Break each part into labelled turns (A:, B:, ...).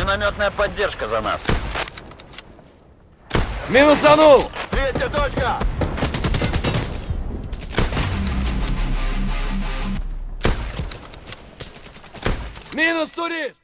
A: Минометная поддержка за нас.
B: Минусанул!
A: Третья точка!
B: Минус турист!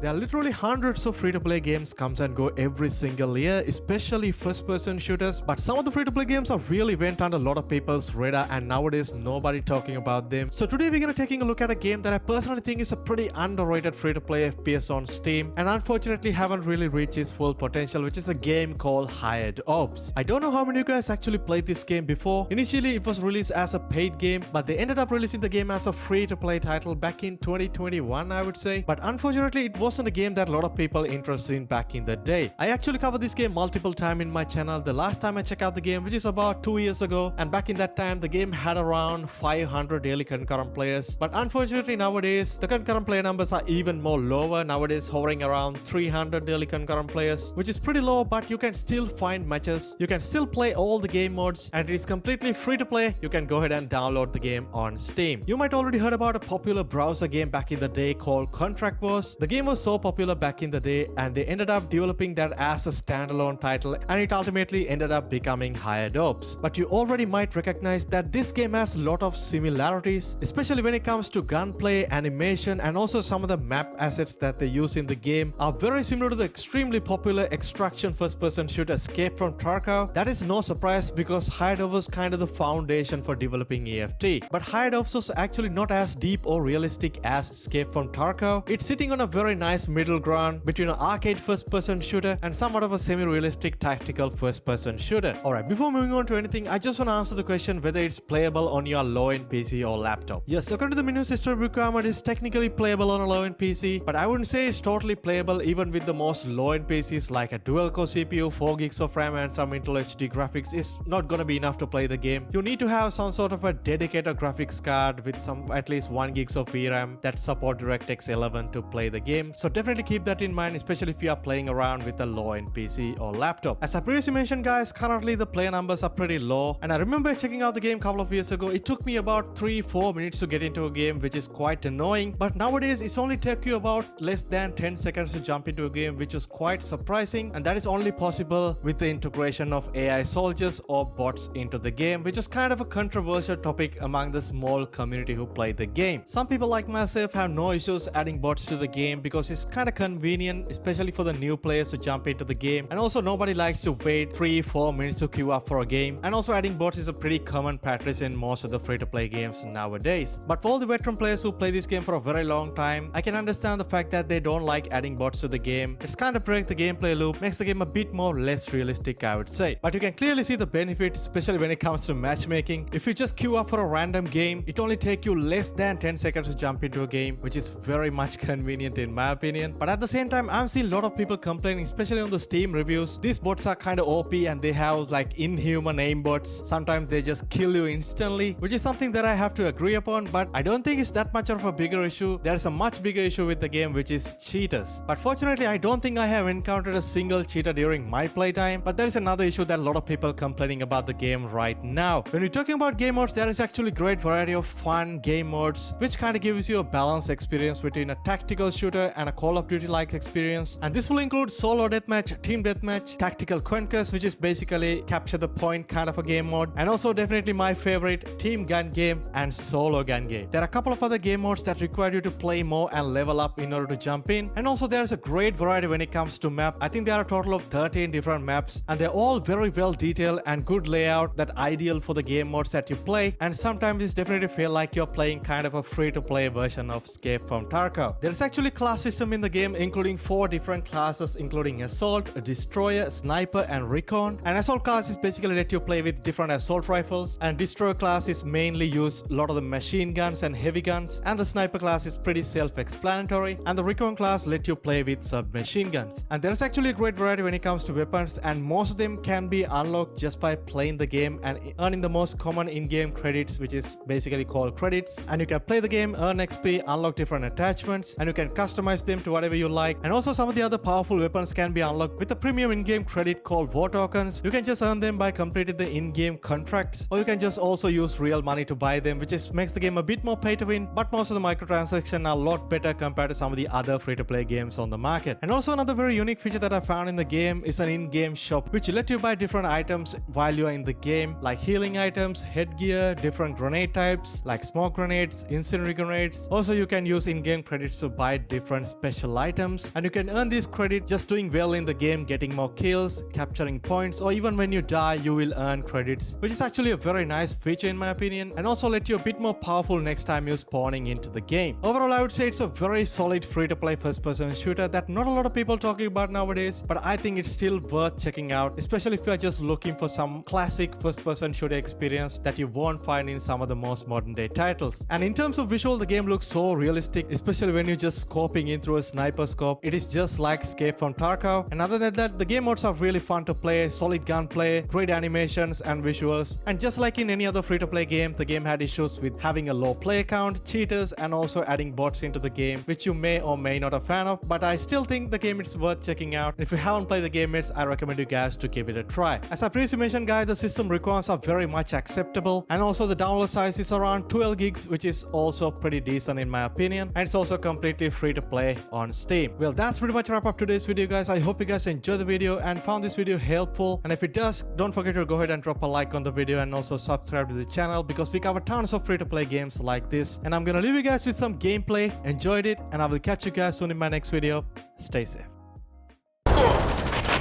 C: There are literally hundreds of free-to-play games comes and go every single year, especially first-person shooters. But some of the free-to-play games have really went under a lot of people's radar, and nowadays nobody talking about them. So today we're gonna taking a look at a game that I personally think is a pretty underrated free-to-play FPS on Steam, and unfortunately haven't really reached its full potential, which is a game called Hired Ops. I don't know how many of you guys actually played this game before. Initially it was released as a paid game, but they ended up releasing the game as a free-to-play title back in 2021, I would say. But unfortunately it wasn't a game that a lot of people interested in back in the day. I actually covered this game multiple times in my channel. The last time I checked out the game, which is about 2 years ago, and back in that time the game had around 500 daily concurrent players. But unfortunately nowadays the concurrent player numbers are even more lower, nowadays hovering around 300 daily concurrent players, which is pretty low, but you can still find matches, you can still play all the game modes, and it is completely free to play. You can go ahead and download the game on Steam. You might already heard about a popular browser game back in the day called Contract Wars. The game was so popular back in the day, and they ended up developing that as a standalone title, and it ultimately ended up becoming Hired Ops. But you already might recognize that this game has a lot of similarities, especially when it comes to gunplay, animation, and also some of the map assets that they use in the game are very similar to the extremely popular extraction first-person shooter Escape from Tarkov. That is no surprise because Hired Ops was kind of the foundation for developing EFT. But Hired Ops was actually not as deep or realistic as Escape from Tarkov. It's sitting on a very nice middle ground between an arcade first-person shooter and somewhat of a semi-realistic tactical first-person shooter. Alright, before moving on to anything, I just want to answer the question whether it's playable on your low-end PC or laptop. Yes, according to the menu system requirement, it's technically playable on a low-end PC, but I wouldn't say it's totally playable even with the most low-end PCs like a dual-core CPU, 4 gigs of RAM, and some Intel HD graphics. It's not gonna be enough to play the game. You need to have some sort of a dedicated graphics card with some at least 1 gigs of VRAM that support DirectX 11 to play the game. So definitely keep that in mind, especially if you are playing around with a low-end PC or laptop. As I previously mentioned guys, currently the player numbers are pretty low, and I remember checking out the game a couple of years ago. It took me about 3-4 minutes to get into a game, which is quite annoying, but nowadays it's only take you about less than 10 seconds to jump into a game, which is quite surprising, and that is only possible with the integration of AI soldiers or bots into the game, which is kind of a controversial topic among the small community who play the game. Some people like myself have no issues adding bots to the game because it's kind of convenient, especially for the new players to jump into the game, and also nobody likes to wait 3-4 minutes to queue up for a game, and also adding bots is a pretty common practice in most of the free-to-play games nowadays. But for all the veteran players who play this game for a very long time, I can understand the fact that they don't like adding bots to the game. It's kind of breaks the gameplay loop, makes the game a bit more less realistic, I would say. But you can clearly see the benefit, especially when it comes to matchmaking. If you just queue up for a random game, it only takes you less than 10 seconds to jump into a game, which is very much convenient in my opinion. But at the same time, I've seen a lot of people complaining, especially on the Steam reviews. These bots are kind of OP and they have like inhuman aimbots. Sometimes they just kill you instantly, which is something that I have to agree upon, but I don't think it's that much of a bigger issue. There's a much bigger issue with the game, which is cheaters. But fortunately, I don't think I have encountered a single cheater during my playtime. But there is another issue that a lot of people complaining about the game right now. When we're talking about game modes, there is actually great variety of fun game modes, which kind of gives you a balanced experience between a tactical shooter and a Call of Duty like experience. And this will include solo deathmatch, team deathmatch, tactical conquest, which is basically capture the point kind of a game mode, and also definitely my favorite, team gun game and solo gun game. There are a couple of other game modes that require you to play more and level up in order to jump in, and also there is a great variety when it comes to map. I think there are a total of 13 different maps, and they're all very well detailed and good layout that ideal for the game modes that you play, and sometimes it's definitely feel like you're playing kind of a free-to-play version of Escape from Tarkov. There is actually class system in the game, including 4 different classes, including Assault, Destroyer, Sniper, and Recon. And Assault class is basically let you play with different assault rifles, and Destroyer class is mainly use a lot of the machine guns and heavy guns, and the Sniper class is pretty self-explanatory, and the Recon class let you play with submachine guns. And there is actually a great variety when it comes to weapons, and most of them can be unlocked just by playing the game and earning the most common in-game credits, which is basically called credits. And you can play the game, earn XP, unlock different attachments, and you can customize customize them to whatever you like. And also some of the other powerful weapons can be unlocked with a premium in-game credit called war tokens. You can just earn them by completing the in-game contracts, or you can just also use real money to buy them, which is makes the game a bit more pay to win, but most of the microtransactions are a lot better compared to some of the other free-to-play games on the market. And also another very unique feature that I found in the game is an in-game shop, which let you buy different items while you are in the game, like healing items, headgear, different grenade types like smoke grenades, incendiary grenades. Also, you can use in-game credits to buy different special items, and you can earn this credit just doing well in the game, getting more kills, capturing points, or even when you die you will earn credits, which is actually a very nice feature in my opinion, and also let you a bit more powerful next time you're spawning into the game. Overall, I would say it's a very solid free-to-play first-person shooter that not a lot of people talking about nowadays, but I think it's still worth checking out, especially if you're just looking for some classic first-person shooter experience that you won't find in some of the most modern day titles. And in terms of visual, the game looks so realistic, especially when you're just scoping in through a sniper scope. It is just like Escape from Tarkov. And other than that, the game modes are really fun to play, solid gunplay, great animations and visuals. And just like in any other free-to-play game, the game had issues with having a low player count, cheaters, and also adding bots into the game, which you may or may not a fan of, but I still think the game is worth checking out. And if you haven't played the game yet, I recommend you guys to give it a try. As I previously mentioned guys, the system requirements are very much acceptable, and also the download size is around 12 gigs, which is also pretty decent in my opinion, and it's also completely free to play on Steam. Well, that's pretty much wrap up today's video guys. I hope you guys enjoyed the video and found this video helpful, and if it does, don't forget to go ahead and drop a like on the video and also subscribe to the channel, because we cover tons of free to play games like this. And I'm gonna leave you guys with some gameplay. Enjoyed it, and I will catch you guys soon in my next video. Stay safe.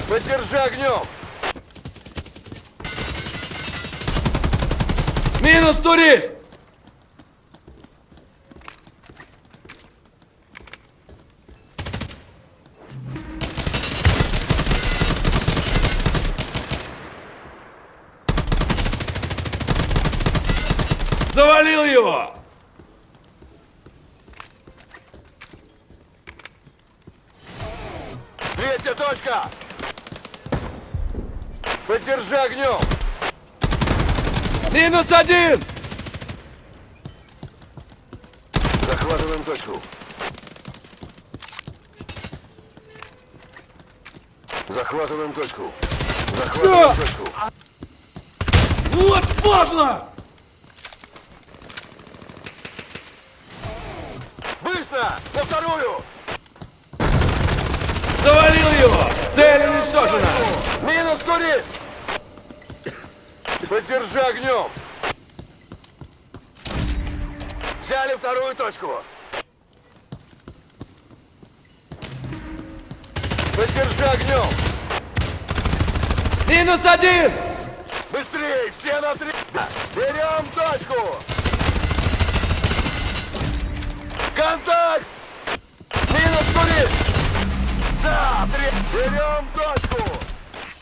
A: Поддержи огнем!
B: Минус турист! Завалил его!
A: Третья точка! Поддержи огнем!
B: Минус один!
A: Захватываем точку. Захватываем точку. Захватываем точку.
B: Вот падла!
A: Быстро! На вторую!
B: Завалил его! Цель уничтожена!
A: Минус турист! Поддержи огнем! Взяли вторую точку! Поддержи огнем!
B: Минус один!
A: Быстрее! Все на 3! Берем точку! Контакт! Минус турист! Да! 3! Берем точку!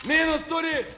B: Минус турист!